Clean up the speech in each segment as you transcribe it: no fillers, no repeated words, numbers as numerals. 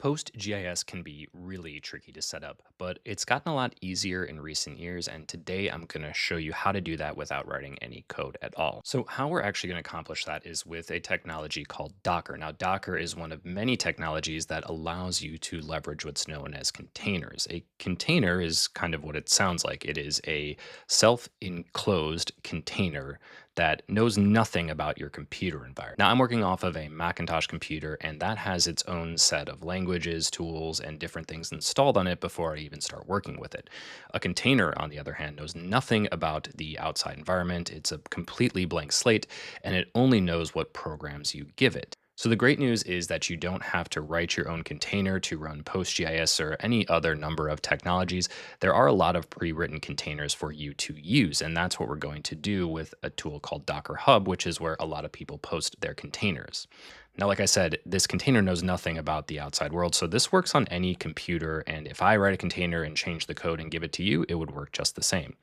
PostGIS can be really tricky to set up, but it's gotten a lot easier in recent years, and today I'm going to show you how to do that without writing any code at all. So how we're actually going to accomplish that is with a technology called Docker. Now, Docker is one of many technologies that allows you to leverage what's known as containers. A container is kind of what it sounds like. It is a self-enclosed container that knows nothing about your computer environment. Now, I'm working off of a Macintosh computer, and that has its own set of languages, tools, and different things installed on it before I even start working with it. A container, on the other hand, knows nothing about the outside environment. It's a completely blank slate, and it only knows what programs you give it. So the great news is that you don't have to write your own container to run PostGIS or any other number of technologies. There are a lot of pre-written containers for you to use, and that's what we're going to do with a tool called Docker Hub, which is where a lot of people post their containers. Now, like I said, this container knows nothing about the outside world, so this works on any computer, and if I write a container and change the code and give it to you, it would work just the same.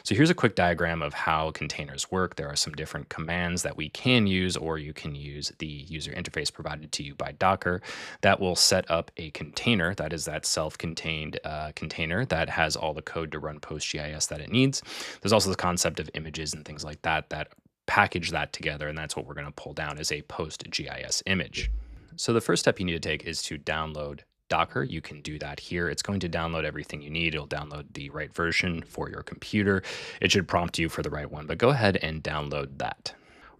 So here's a quick diagram of how containers work. There are some different commands that we can use, or you can use the user interface provided to you by Docker that will set up a container, that is that self-contained container that has all the code to run PostGIS that it needs. There's also the concept of images and things like that that package that together, and that's what we're going to pull down as a PostGIS image. So the first step you need to take is to download Docker. You can do that here. It's going to download everything you need. It'll download the right version for your computer. It should prompt you for the right one, but go ahead and download that.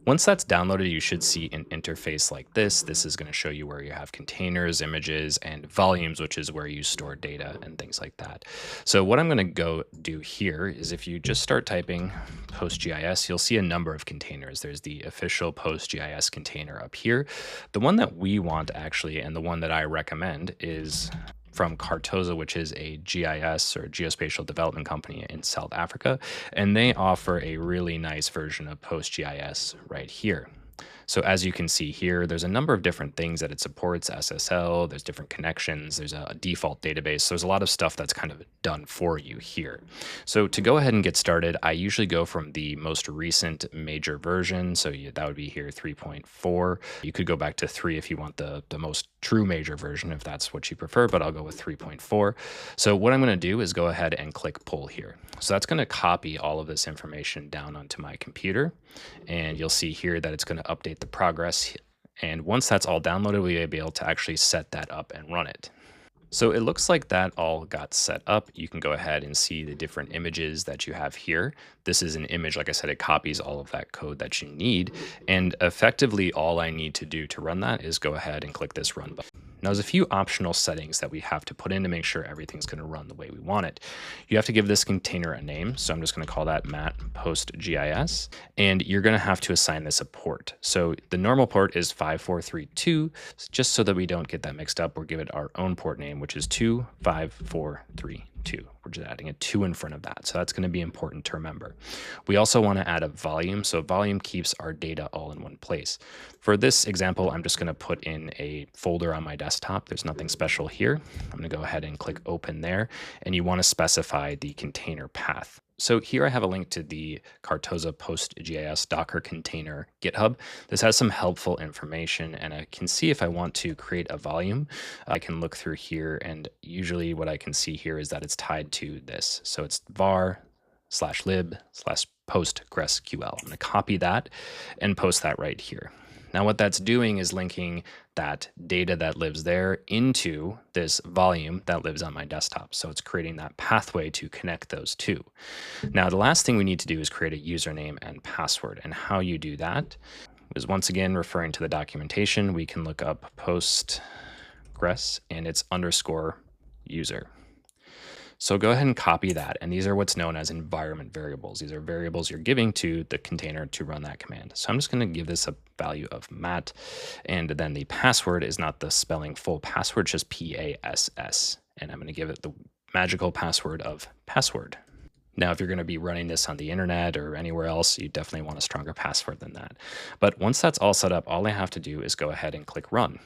Once that's downloaded, you should see an interface like this. This is going to show you where you have containers, images, and volumes, which is where you store data and things like that. So what I'm going to go do here is if you just start typing PostGIS, you'll see a number of containers. There's the official PostGIS container up here. The one that we want actually, and the one that I recommend is from Cartoza, which is a GIS or geospatial development company in South Africa, and they offer a really nice version of PostGIS right here. So as you can see here, there's a number of different things that it supports, SSL, there's different connections, there's a default database. So there's a lot of stuff that's kind of done for you here. So to go ahead and get started, I usually go from the most recent major version. So that would be here 3.4. You could go back to 3 if you want the most true major version, if that's what you prefer, but I'll go with 3.4. So what I'm going to do is go ahead and click pull here. So that's going to copy all of this information down onto my computer. And you'll see here that it's going to update the progress. And once that's all downloaded, we'll be able to actually set that up and run it. So it looks like that all got set up. You can go ahead and see the different images that you have here. This is an image, like I said, it copies all of that code that you need. And effectively, all I need to do to run that is go ahead and click this run button. Now, there's a few optional settings that we have to put in to make sure everything's going to run the way we want it. You have to give this container a name. So I'm just going to call that Matt PostGIS. And you're going to have to assign this a port. So the normal port is 5432. Just so that we don't get that mixed up, we'll give it our own port name, which is 25432. We're just adding a 2 in front of that. So that's going to be important to remember. We also want to add a volume. So volume keeps our data all in one place. For this example, I'm just going to put in a folder on my desktop. There's nothing special here. I'm going to go ahead and click open there. And you want to specify the container path. So here I have a link to the Cartoza PostGIS Docker container GitHub. This has some helpful information, and I can see if I want to create a volume, I can look through here, and usually what I can see here is that it's tied to this. So it's var/lib/PostgreSQL. I'm going to copy that and post that right here. Now what that's doing is linking that data that lives there into this volume that lives on my desktop. So it's creating that pathway to connect those two. Now the last thing we need to do is create a username and password. And how you do that is, once again, referring to the documentation, we can look up Postgres and it's _user. So go ahead and copy that. And these are what's known as environment variables. These are variables you're giving to the container to run that command. So I'm just going to give this a value of Matt. And then the password is not the spelling full password, just PASS. And I'm going to give it the magical password of password. Now, if you're going to be running this on the internet or anywhere else, you definitely want a stronger password than that. But once that's all set up, all I have to do is go ahead and click run.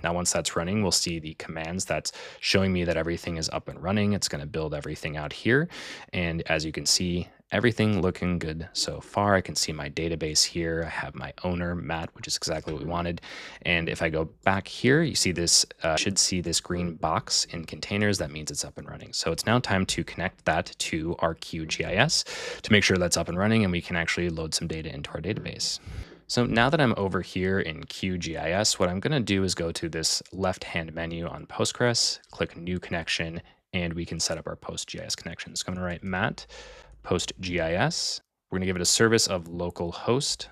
Now, once that's running, we'll see the commands that's showing me that everything is up and running. It's going to build everything out here. And as you can see, Everything looking good so far. I can see my database here. I have my owner, Matt, which is exactly what we wanted. And if I go back here, you see this, should see this green box in containers. That means it's up and running. So it's now time to connect that to our QGIS to make sure that's up and running and we can actually load some data into our database. So now that I'm over here in QGIS, what I'm going to do is go to this left-hand menu on Postgres, click New Connection, and we can set up our PostGIS connections. So I'm going to write Matt PostGIS. We're going to give it a service of localhost.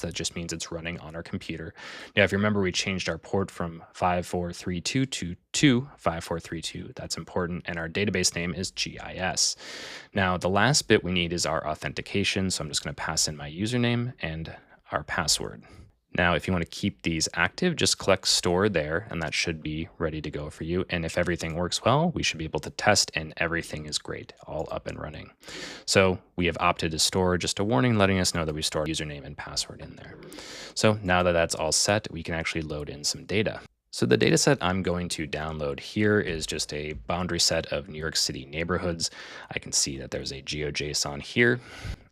That just means it's running on our computer. Now, if you remember, we changed our port from 5432 to 5432. That's important. And our database name is GIS. Now, the last bit we need is our authentication. So I'm just going to pass in my username and our password. Now, if you want to keep these active, just click store there, and that should be ready to go for you. And if everything works well, we should be able to test and everything is great, all up and running. So we have opted to store, just a warning letting us know that we stored username and password in there. So now that that's all set, we can actually load in some data. So the data set I'm going to download here is just a boundary set of New York City neighborhoods. I can see that there's a GeoJSON here,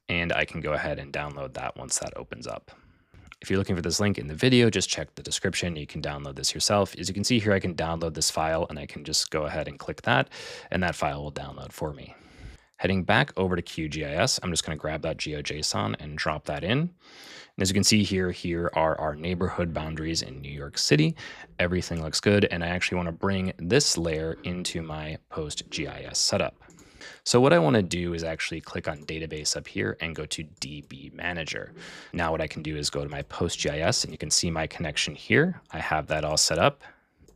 and I can go ahead and download that once that opens up. If you're looking for this link in the video, just check the description. You can download this yourself. As you can see here, I can download this file and I can just go ahead and click that, and that file will download for me. Heading back over to QGIS, I'm just going to grab that GeoJSON and drop that in. And as you can see here are our neighborhood boundaries in New York City. Everything looks good, and I actually want to bring this layer into my PostGIS setup. So what I want to do is actually click on database up here and go to DB Manager. Now what I can do is go to my PostGIS, and you can see my connection here. I have that all set up.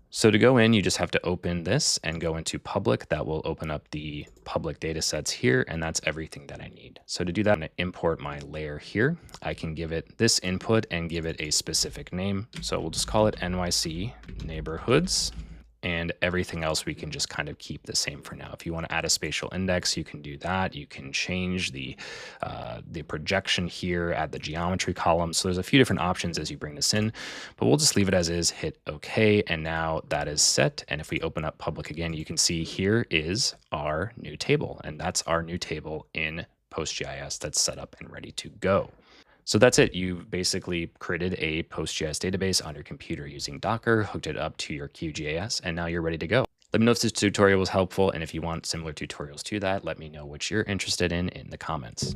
So to go in, you just have to open this and go into public. That will open up the public data sets here, and that's everything that I need. So to do that, I'm going to import my layer here. I can give it this input and give it a specific name. So we'll just call it NYC Neighborhoods. And everything else we can just kind of keep the same for now. If you want to add a spatial index, you can do that. You can change the projection here, add the geometry column. So there's a few different options as you bring this in, but we'll just leave it as is, hit OK, and now that is set. And if we open up public again, you can see here is our new table, and that's our new table in PostGIS that's set up and ready to go. So that's it. You've basically created a PostGIS database on your computer using Docker, hooked it up to your QGIS, and now you're ready to go. Let me know if this tutorial was helpful, and if you want similar tutorials to that, let me know what you're interested in the comments.